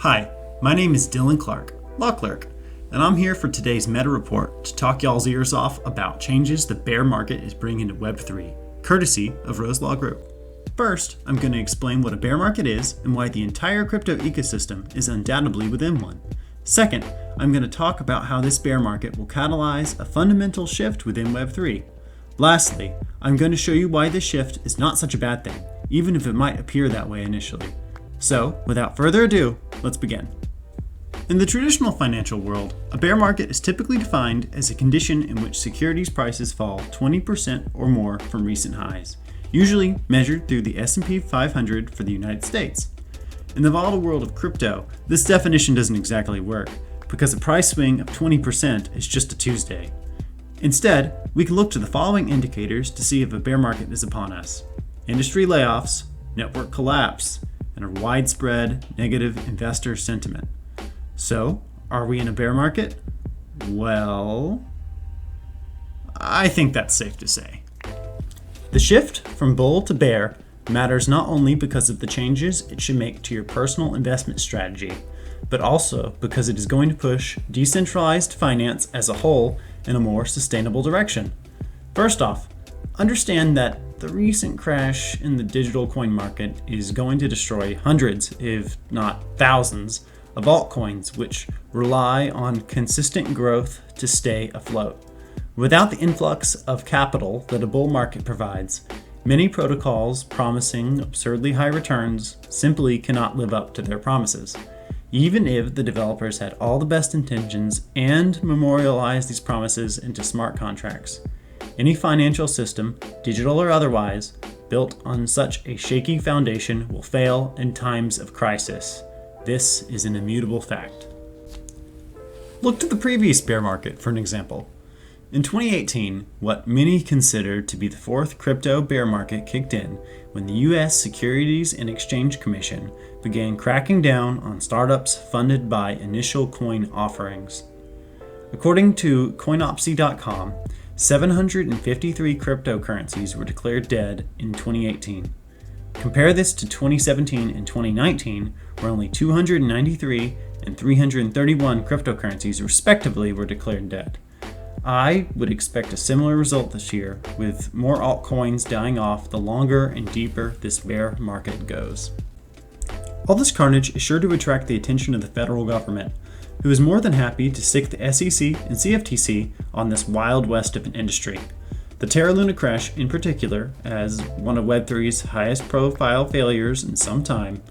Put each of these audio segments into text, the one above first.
Hi, my name is Dylan Clark, Law Clerk, and I'm here for today's meta report to talk y'all's ears off about changes the bear market is bringing to Web3, courtesy of Rose Law Group. First, I'm going to explain what a bear market is and why the entire crypto ecosystem is undoubtedly within one. Second, I'm going to talk about how this bear market will catalyze a fundamental shift within Web3. Lastly, I'm going to show you why this shift is not such a bad thing, even if it might appear that way initially. So, without further ado, let's begin. In the traditional financial world, a bear market is typically defined as a condition in which securities prices fall 20% or more from recent highs, usually measured through the S&P 500 for the United States. In the volatile world of crypto, this definition doesn't exactly work, because a price swing of 20% is just a Tuesday. Instead, we can look to the following indicators to see if a bear market is upon us: industry layoffs, network collapse, and a widespread negative investor sentiment. So, are we in a bear market? Well, I think that's safe to say. The shift from bull to bear matters not only because of the changes it should make to your personal investment strategy, but also because it is going to push decentralized finance as a whole in a more sustainable direction. First off, understand that the recent crash in the digital coin market is going to destroy hundreds, if not thousands, of altcoins which rely on consistent growth to stay afloat. Without the influx of capital that a bull market provides, many protocols promising absurdly high returns simply cannot live up to their promises, even if the developers had all the best intentions and memorialized these promises into smart contracts. Any financial system, digital or otherwise, built on such a shaky foundation will fail in times of crisis. This is an immutable fact. Look to the previous bear market for an example. In 2018, what many consider to be the fourth crypto bear market kicked in when the US Securities and Exchange Commission began cracking down on startups funded by initial coin offerings. According to coinopsy.com, 753 cryptocurrencies were declared dead in 2018. Compare this to 2017 and 2019, where only 293 and 331 cryptocurrencies respectively were declared dead. I would expect a similar result this year, with more altcoins dying off the longer and deeper this bear market goes. All this carnage is sure to attract the attention of the federal government, who is more than happy to stick the SEC and CFTC on this wild west of an industry. The Terra Luna crash, in particular, as one of Web3's highest profile failures in some time,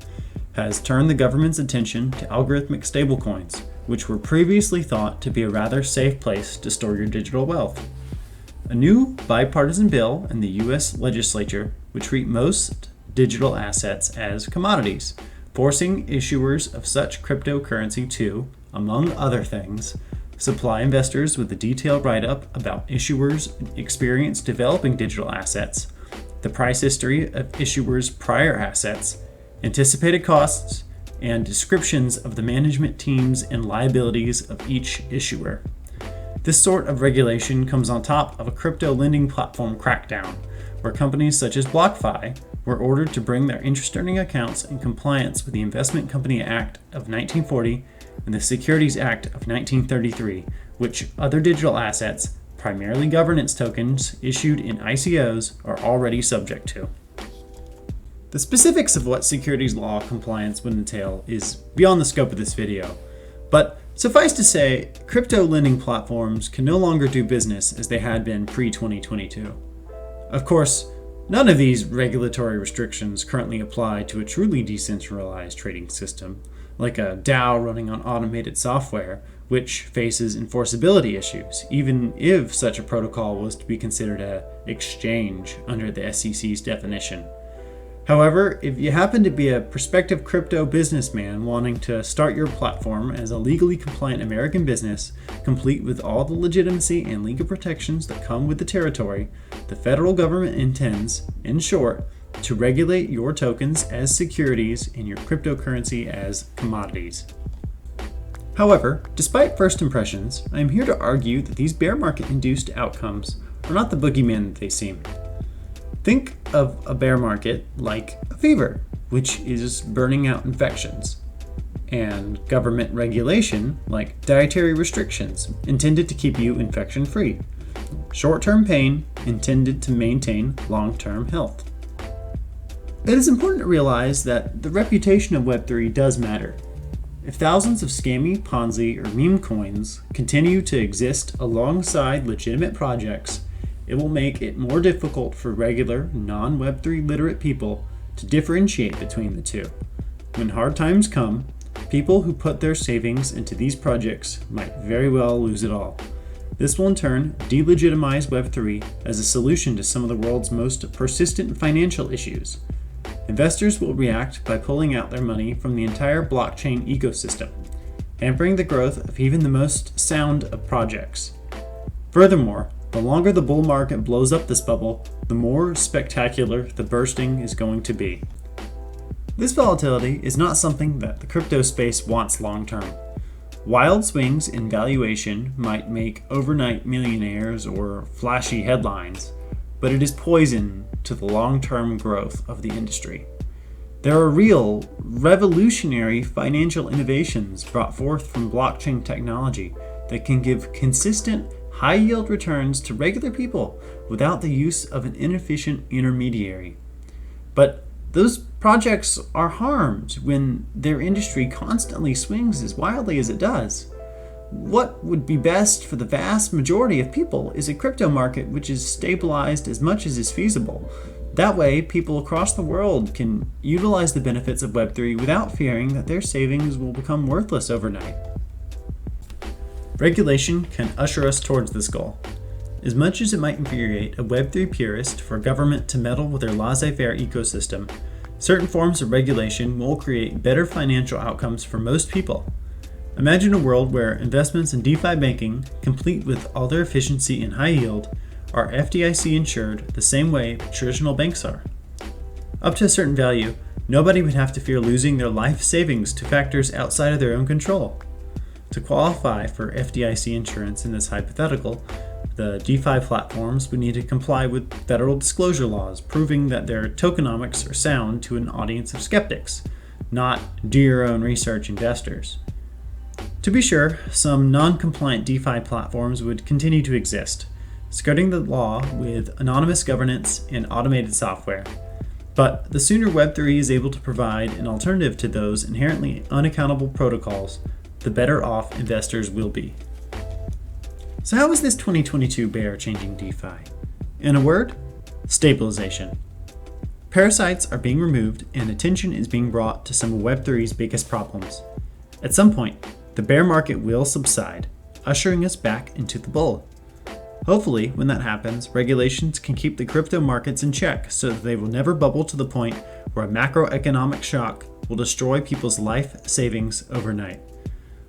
has turned the government's attention to algorithmic stablecoins, which were previously thought to be a rather safe place to store your digital wealth. A new bipartisan bill in the US legislature would treat most digital assets as commodities, forcing issuers of such cryptocurrency to, among other things, supply investors with a detailed write-up about issuers' experience developing digital assets, the price history of issuers' prior assets, anticipated costs, and descriptions of the management teams and liabilities of each issuer. This sort of regulation comes on top of a crypto lending platform crackdown, where companies such as BlockFi were ordered to bring their interest-earning accounts in compliance with the Investment Company Act of 1940 and the Securities Act of 1933, which other digital assets, primarily governance tokens issued in ICOs, are already subject to. The specifics of what securities law compliance would entail is beyond the scope of this video, but suffice to say, crypto lending platforms can no longer do business as they had been pre-2022. Of course, none of these regulatory restrictions currently apply to a truly decentralized trading system, like a DAO running on automated software, which faces enforceability issues, even if such a protocol was to be considered an exchange under the SEC's definition. However, if you happen to be a prospective crypto businessman wanting to start your platform as a legally compliant American business, complete with all the legitimacy and legal protections that come with the territory, the federal government intends, in short, to regulate your tokens as securities and your cryptocurrency as commodities. However, despite first impressions, I am here to argue that these bear market-induced outcomes are not the boogeyman that they seem. Think of a bear market like a fever, which is burning out infections. and government regulation like dietary restrictions intended to keep you infection-free. Short-term pain intended to maintain long-term health. It is important to realize that the reputation of Web3 does matter. If thousands of scammy, Ponzi, or meme coins continue to exist alongside legitimate projects, it will make it more difficult for regular, non-Web3 literate people to differentiate between the two. When hard times come, people who put their savings into these projects might very well lose it all. This will in turn delegitimize Web3 as a solution to some of the world's most persistent financial issues. Investors will react by pulling out their money from the entire blockchain ecosystem, hampering the growth of even the most sound of projects. Furthermore, the longer the bull market blows up this bubble, the more spectacular the bursting is going to be. This volatility is not something that the crypto space wants long term. Wild swings in valuation might make overnight millionaires or flashy headlines, but it is poison to the long-term growth of the industry. There are real, revolutionary financial innovations brought forth from blockchain technology that can give consistent, high-yield returns to regular people without the use of an inefficient intermediary. But those projects are harmed when their industry constantly swings as wildly as it does. What would be best for the vast majority of people is a crypto market which is stabilized as much as is feasible. That way, people across the world can utilize the benefits of Web3 without fearing that their savings will become worthless overnight. Regulation can usher us towards this goal. As much as it might infuriate a Web3 purist for a government to meddle with their laissez-faire ecosystem, certain forms of regulation will create better financial outcomes for most people. Imagine a world where investments in DeFi banking, complete with all their efficiency and high yield, are FDIC insured the same way traditional banks are. Up to a certain value, nobody would have to fear losing their life savings to factors outside of their own control. To qualify for FDIC insurance in this hypothetical, the DeFi platforms would need to comply with federal disclosure laws proving that their tokenomics are sound to an audience of skeptics, not do your own research investors. To be sure, some non-compliant DeFi platforms would continue to exist, skirting the law with anonymous governance and automated software. But the sooner Web3 is able to provide an alternative to those inherently unaccountable protocols, the better off investors will be. So how is this 2022 bear changing DeFi? In a word, stabilization. Parasites are being removed and attention is being brought to some of Web3's biggest problems. At some point, the bear market will subside, ushering us back into the bull. Hopefully, when that happens, regulations can keep the crypto markets in check so that they will never bubble to the point where a macroeconomic shock will destroy people's life savings overnight.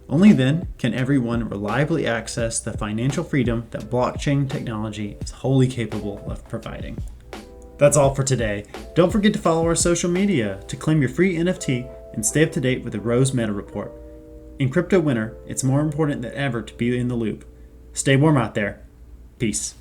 Only then can everyone reliably access the financial freedom that blockchain technology is wholly capable of providing. That's all for today. Don't forget to follow our social media to claim your free NFT and stay up to date with the Rose Meta Report. In crypto winter, it's more important than ever to be in the loop. Stay warm out there. Peace.